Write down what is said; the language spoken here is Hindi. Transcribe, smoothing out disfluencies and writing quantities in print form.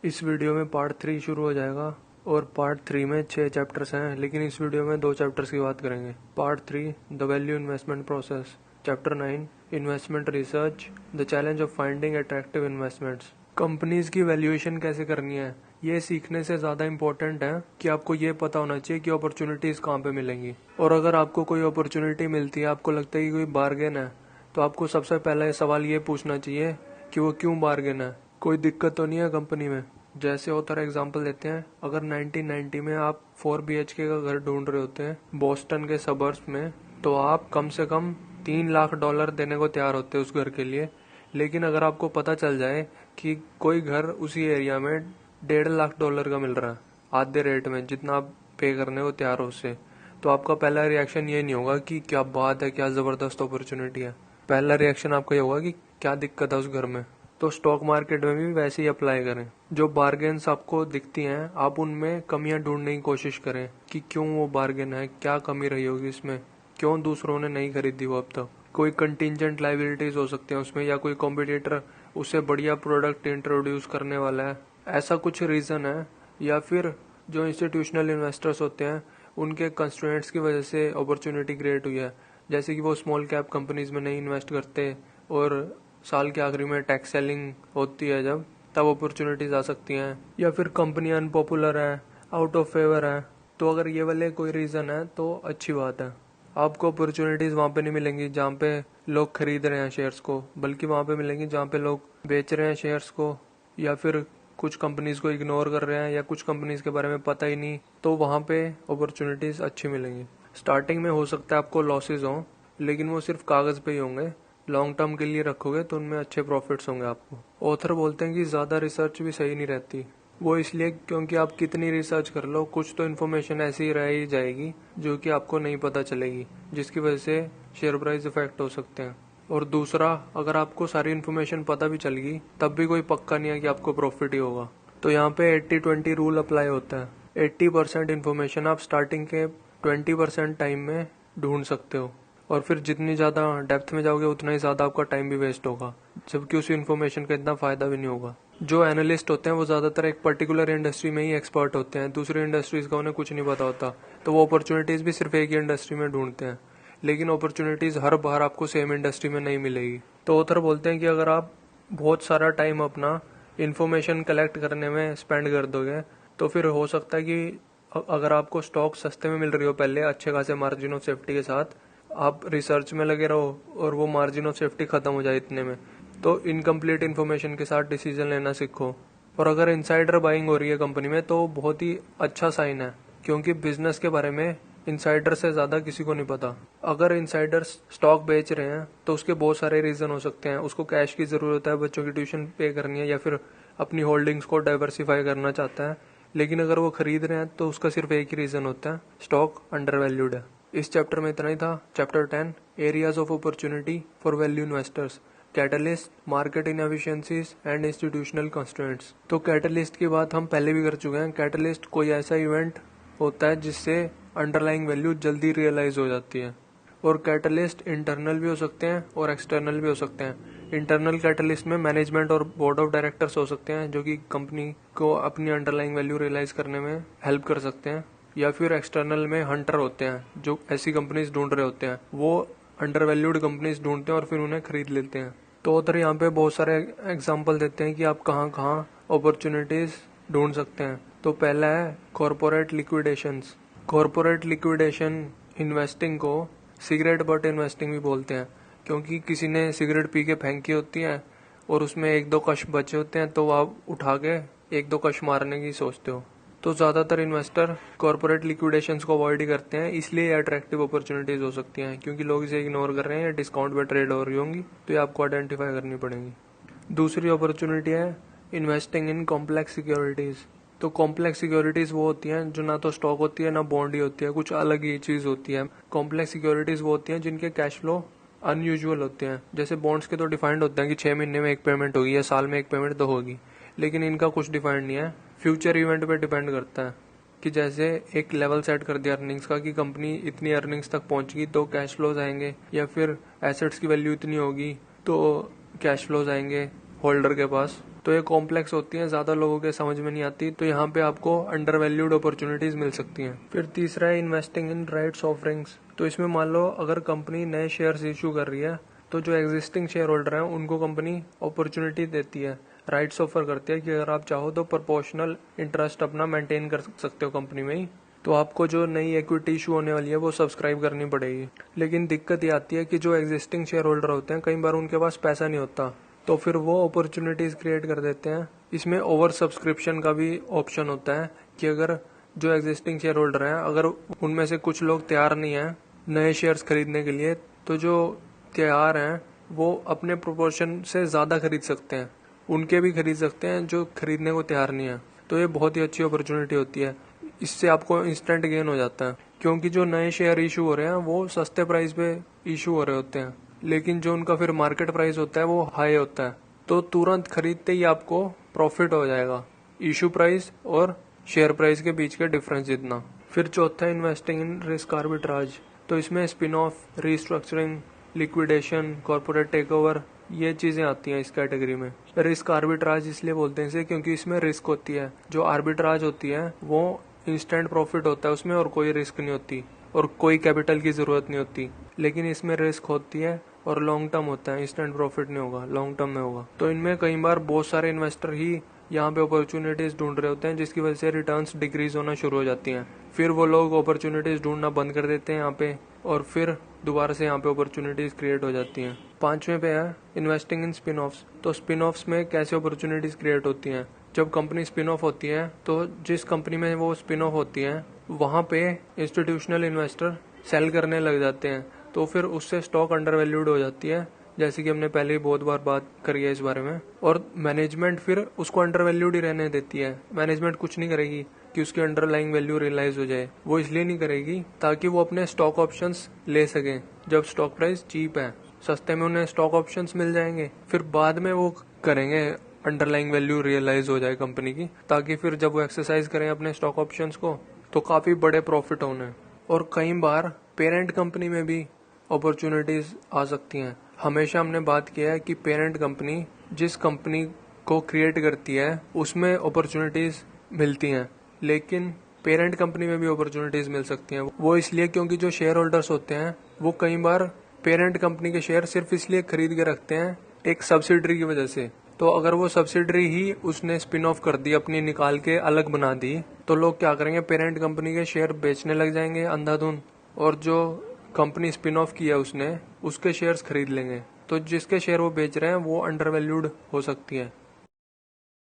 इस वीडियो में पार्ट 3 शुरू हो जाएगा और पार्ट 3 में 6 चैप्टर्स हैं, लेकिन इस वीडियो में 2 चैप्टर्स की बात करेंगे। Part 3 the value investment process, chapter 9 investment research, the challenge of finding attractive investments. Companies की वैल्यूएशन कैसे करनी है, ये सीखने से ज़्यादा इम्पोर्टेंट है कि आपको ये पता होना चाहिए कि अपॉर्चुनिटीज़ कहाँ पे मिलेंगी। और अगर आपको कोई अपॉर्चुनिटी मिलती है, आपको लगता है कि कोई बार्गेन है, तो आपको सबसे पहला सवाल ये पूछना चाहिए कि वो क्यों बार्गेन है, कोई दिक्कत तो नहीं है कंपनी में। जैसे ऑथर एग्जांपल देते हैं, अगर 1990 में आप 4 BHK का घर ढूंढ रहे होते हैं बोस्टन के सबर्ब्स में, तो आप कम से कम $3 लाख देने को तैयार होते हैं उस घर के लिए। लेकिन अगर आपको पता चल जाए कि कोई घर उसी एरिया में $1.5 लाख का मिल रहा है, आधे रेट में जितना आप पे करने को तैयार हो उससे, तो आपका पहला रिएक्शन ये नहीं होगा कि क्या बात है, क्या ज़बरदस्त अपॉर्चुनिटी है। पहला रिएक्शन आपका ये होगा कि क्या दिक्कत है उस घर में। तो स्टॉक मार्केट में भी वैसे ही अप्लाई करें। जो बार्गेन्स आपको दिखती हैं, आप उनमें कमियां ढूंढने की कोशिश करें कि क्यों वो बार्गेन है, क्या कमी रही होगी इसमें, क्यों दूसरों ने नहीं खरीदी वो अब तक। कोई कंटिजेंट लायबिलिटीज हो सकती हैं उसमें, या कोई कॉम्पिटिटर उससे बढ़िया प्रोडक्ट इंट्रोड्यूस करने वाला है, ऐसा कुछ रीज़न है। या फिर जो इंस्टीट्यूशनल इन्वेस्टर्स होते हैं उनके कंस्ट्रेंट्स की वजह से अपॉर्चुनिटी क्रिएट हुई है, जैसे कि वो स्मॉल कैप कंपनीज में नहीं इन्वेस्ट करते और साल के आखिरी में टैक्स सेलिंग होती है जब, तब अपॉर्चुनिटीज आ सकती हैं। या फिर कंपनी अनपॉपुलर है, आउट ऑफ फेवर है। तो अगर ये वाले कोई रीज़न है तो अच्छी बात है। आपको अपॉर्चुनिटीज़ वहाँ पे नहीं मिलेंगी जहाँ पे लोग खरीद रहे हैं शेयर्स को, बल्कि वहाँ पे मिलेंगी जहाँ पे लोग बेच रहे हैं शेयर्स को, या फिर कुछ कंपनीज को इग्नोर कर रहे हैं, या कुछ कंपनीज के बारे में पता ही नहीं, तो वहाँ पे अपॉर्चुनिटीज़ अच्छी मिलेंगी। स्टार्टिंग में हो सकता है आपको लॉसेज हों, लेकिन वो सिर्फ कागज़ पे ही होंगे। लॉन्ग टर्म के लिए रखोगे तो उनमें अच्छे प्रॉफिट्स होंगे आपको। ऑथर बोलते हैं कि ज़्यादा रिसर्च भी सही नहीं रहती। वो इसलिए क्योंकि आप कितनी रिसर्च कर लो, कुछ तो इन्फॉर्मेशन ऐसी ही रह ही जाएगी जो कि आपको नहीं पता चलेगी, जिसकी वजह से शेयर प्राइस इफेक्ट हो सकते हैं। और दूसरा, अगर आपको सारी इन्फॉर्मेशन पता भी चल गई, तब भी कोई पक्का नहीं है कि आपको प्रॉफिट ही होगा। तो यहाँ पे 80-20 रूल अप्लाई होता है। 80% इन्फॉर्मेशन आप स्टार्टिंग के 20% टाइम में ढूंढ सकते हो, और फिर जितनी ज़्यादा डेप्थ में जाओगे उतना ही ज़्यादा आपका टाइम भी वेस्ट होगा, जबकि उस इन्फॉर्मेशन का इतना फ़ायदा भी नहीं होगा। जो एनालिस्ट होते हैं वो ज़्यादातर एक पर्टिकुलर इंडस्ट्री में ही एक्सपर्ट होते हैं, दूसरी इंडस्ट्रीज़ का उन्हें कुछ नहीं पता होता, तो वो अपॉर्चुनिटीज़ भी सिर्फ एक ही इंडस्ट्री में ढूंढते हैं। लेकिन अपॉर्चुनिटीज़ हर बार आपको सेम इंडस्ट्री में नहीं मिलेगी। तो ऑथर बोलते हैं कि अगर आप बहुत सारा टाइम अपना इन्फॉर्मेशन कलेक्ट करने में स्पेंड कर दोगे, तो फिर हो सकता है कि अगर आपको स्टॉक सस्ते में मिल रही हो पहले, अच्छे खासे मार्जिन ऑफ सेफ्टी के साथ, आप रिसर्च में लगे रहो और वो मार्जिन ऑफ सेफ्टी खत्म हो जाए इतने में, तो इनकम्प्लीट इन्फॉर्मेशन के साथ डिसीजन लेना सीखो। और अगर इनसाइडर बाइंग हो रही है कंपनी में, तो बहुत ही अच्छा साइन है, क्योंकि बिजनेस के बारे में इनसाइडर से ज़्यादा किसी को नहीं पता। अगर इनसाइडर स्टॉक बेच रहे हैं तो उसके बहुत सारे रीज़न हो सकते हैं। उसको कैश की ज़रूरत है, बच्चों की ट्यूशन पे करनी है, या फिर अपनी होल्डिंग्स को डाइवर्सिफाई करना चाहता है। लेकिन अगर वो खरीद रहे हैं तो उसका सिर्फ एक ही रीज़न होता है, स्टॉक अंडर वैल्यूड है। इस चैप्टर में इतना ही था। Chapter 10 areas of opportunity for value investors, catalyst, market inefficiencies and institutional constraints. तो कैटलिस्ट की बात हम पहले भी कर चुके हैं। कैटलिस्ट कोई ऐसा इवेंट होता है जिससे अंडरलाइंग वैल्यू जल्दी रियलाइज हो जाती है। और कैटलिस्ट इंटरनल भी हो सकते हैं और एक्सटर्नल भी हो सकते हैं। इंटरनल कैटलिस्ट में मैनेजमेंट और बोर्ड ऑफ डायरेक्टर्स हो सकते हैं, जो कि कंपनी को अपनी अंडरलाइंग वैल्यू रियलाइज करने में हेल्प कर सकते हैं। या फिर एक्सटर्नल में हंटर होते हैं, जो ऐसी कंपनीज ढूंढ रहे होते हैं, वो अंडर वैल्यूड कंपनीज ढूंढते हैं और फिर उन्हें खरीद लेते हैं। तो उधर यहाँ पे बहुत सारे एग्जाम्पल देते हैं कि आप कहाँ कहाँ अपॉर्चुनिटीज ढूंढ सकते हैं। तो पहला है कॉरपोरेट लिक्विडेशंस। कॉरपोरेट लिक्विडेशन इन्वेस्टिंग को सिगरेट बट इन्वेस्टिंग भी बोलते हैं, क्योंकि किसी ने सिगरेट पी के फेंकी होती है और उसमें 1-2 कश बचे होते हैं, तो आप उठा के 1-2 कश मारने की सोचते हो। तो ज़्यादातर इन्वेस्टर कॉरपोरेट लिक्विडेशंस को अवॉइड ही करते हैं, इसलिए अट्रैक्टिव अपॉर्चुनिटीज़ हो सकती हैं, क्योंकि लोग इसे इग्नोर कर रहे हैं या डिस्काउंट पे ट्रेड हो रही होंगी, तो ये आपको आइडेंटिफाई करनी पड़ेगी। दूसरी अपॉर्चुनिटी है इन्वेस्टिंग इन कॉम्प्लेक्स सिक्योरिटीज़। तो कॉम्प्लेक्स सिक्योरिटीज़ वो होती हैं जो ना तो स्टॉक होती है ना बॉन्ड ही होती है, कुछ अलग ही चीज़ होती है। कॉम्प्लेक्स सिक्योरिटीज़ वो होती हैं जिनके कैश फ्लो अनयूजुअल होते हैं। जैसे बॉन्ड्स के तो डिफाइंड होते हैं कि 6 महीने में एक पेमेंट होगी या साल में एक पेमेंट तो होगी, लेकिन इनका कुछ डिफाइंड नहीं है। फ्यूचर इवेंट पे डिपेंड करता है कि जैसे एक लेवल सेट कर दिया अर्निंग्स का कि कंपनी इतनी अर्निंग्स तक पहुंचगी तो कैश फ्लोज आएंगे, या फिर एसेट्स की वैल्यू इतनी होगी तो कैश फ्लोज आएंगे होल्डर के पास। तो ये कॉम्प्लेक्स होती हैं, ज्यादा लोगों के समझ में नहीं आती, तो यहाँ पे आपको अंडर वैल्यूड अपॉर्चुनिटीज मिल सकती हैं। फिर तीसरा है इन्वेस्टिंग इन राइट्स ऑफरिंग्स। तो इसमें मान लो अगर कंपनी नए शेयर्स इशू कर रही है तो जो एग्जिस्टिंग शेयर होल्डर हैं उनको कंपनी अपॉर्चुनिटी देती है, राइट्स ऑफर करती है कि अगर आप चाहो तो प्रोपोर्शनल इंटरेस्ट अपना मेंटेन कर सकते हो कंपनी में ही, तो आपको जो नई इक्विटी इशू होने वाली है वो सब्सक्राइब करनी पड़ेगी। लेकिन दिक्कत ये आती है कि जो एग्जिस्टिंग शेयर होल्डर होते हैं कई बार उनके पास पैसा नहीं होता, तो फिर वो अपॉर्चुनिटीज क्रिएट कर देते हैं। इसमें ओवर सब्सक्रिप्शन का भी ऑप्शन होता है कि अगर जो एग्जिस्टिंग शेयर होल्डर हैं अगर उनमें से कुछ लोग तैयार नहीं है नए शेयर्स खरीदने के लिए, तो जो तैयार हैं वो अपने प्रोपोर्शन से ज्यादा खरीद सकते हैं, उनके भी खरीद सकते हैं जो खरीदने को तैयार नहीं है। तो ये बहुत ही अच्छी अपॉर्चुनिटी होती है, इससे आपको इंस्टेंट गेन हो जाता है, क्योंकि जो नए शेयर इशू हो रहे हैं वो सस्ते प्राइस पे इशू हो रहे होते हैं, लेकिन जो उनका फिर मार्केट प्राइस होता है वो हाई होता है, तो तुरंत खरीदते ही आपको प्रॉफिट हो जाएगा इशू प्राइस और शेयर प्राइस के बीच के डिफरेंस जितना। फिर चौथा है इन्वेस्टिंग इन रिस्क आर्बिट्राज। तो इसमें spin off, restructuring, liquidation, corporate takeover, ये चीजें आती हैं इस कैटेगरी में। रिस्क आर्बिट्राज इसलिए बोलते हैं इसे क्योंकि इसमें रिस्क होती है। जो आर्बिट्राज होती है वो इंस्टेंट प्रॉफिट होता है उसमें और कोई रिस्क नहीं होती और कोई कैपिटल की जरूरत नहीं होती, लेकिन इसमें रिस्क होती है और लॉन्ग टर्म होता है, इंस्टेंट प्रॉफिट नहीं होगा, लॉन्ग टर्म में होगा। तो इनमें कई बार बहुत सारे इन्वेस्टर ही यहाँ पे अपॉर्चुनिटीज ढूंढ रहे होते हैं जिसकी वजह से रिटर्न्स डिक्रीज होना शुरू हो जाती हैं, फिर वो लोग अपॉर्चुनिटीज ढूंढना बंद कर देते हैं यहाँ पे और फिर दोबारा से यहाँ पे अपॉर्चुनिटीज क्रिएट हो जाती हैं। पांचवें पे है इन्वेस्टिंग इन स्पिन ऑफ्स। तो स्पिन ऑफ्स में कैसे अपॉर्चुनिटीज क्रिएट होती हैं। जब कंपनी स्पिन ऑफ होती है तो जिस कंपनी में वो स्पिन ऑफ होती है वहां पे इंस्टीट्यूशनल इन्वेस्टर सेल करने लग जाते हैं, तो फिर उससे स्टॉक अंडर वैल्यूड हो जाती है, जैसे कि हमने पहले ही बहुत बार बात करी है इस बारे में। और मैनेजमेंट फिर उसको अंडर वैल्यूड ही रहने देती है, मैनेजमेंट कुछ नहीं करेगी कि उसकी अंडरलाइंग वैल्यू रियलाइज हो जाए, वो इसलिए नहीं करेगी ताकि वो अपने स्टॉक ऑप्शंस ले सके। जब स्टॉक प्राइस चीप है, सस्ते में उन्हें स्टॉक ऑप्शंस मिल जाएंगे, फिर बाद में वो करेंगे अंडरलाइंग वैल्यू रियलाइज हो जाए कंपनी की, ताकि फिर जब वो एक्सरसाइज करें अपने स्टॉक ऑप्शंस को तो काफी बड़े प्रॉफिट होने। और कई बार पेरेंट कंपनी में भी अपॉर्चुनिटीज आ सकती हैं। हमेशा हमने बात किया है कि पेरेंट कंपनी जिस कंपनी को क्रिएट करती है उसमें अपॉर्चुनिटीज मिलती हैं, लेकिन पेरेंट कंपनी में भी अपॉर्चुनिटीज मिल सकती हैं। वो इसलिए क्योंकि जो शेयर होल्डर्स होते हैं वो कई बार पेरेंट कंपनी के शेयर सिर्फ इसलिए खरीद के रखते हैं एक सब्सिडरी की वजह से, तो अगर वो सब्सिडरी ही उसने स्पिन ऑफ कर दी, अपनी निकाल के अलग बना दी, तो लोग क्या करेंगे, पेरेंट कंपनी के शेयर बेचने लग जाएंगे अंधाधुंध, और जो कंपनी स्पिन ऑफ किया उसने उसके शेयर्स खरीद लेंगे, तो जिसके शेयर वो बेच रहे हैं वो अंडर वैल्यूड हो सकती है।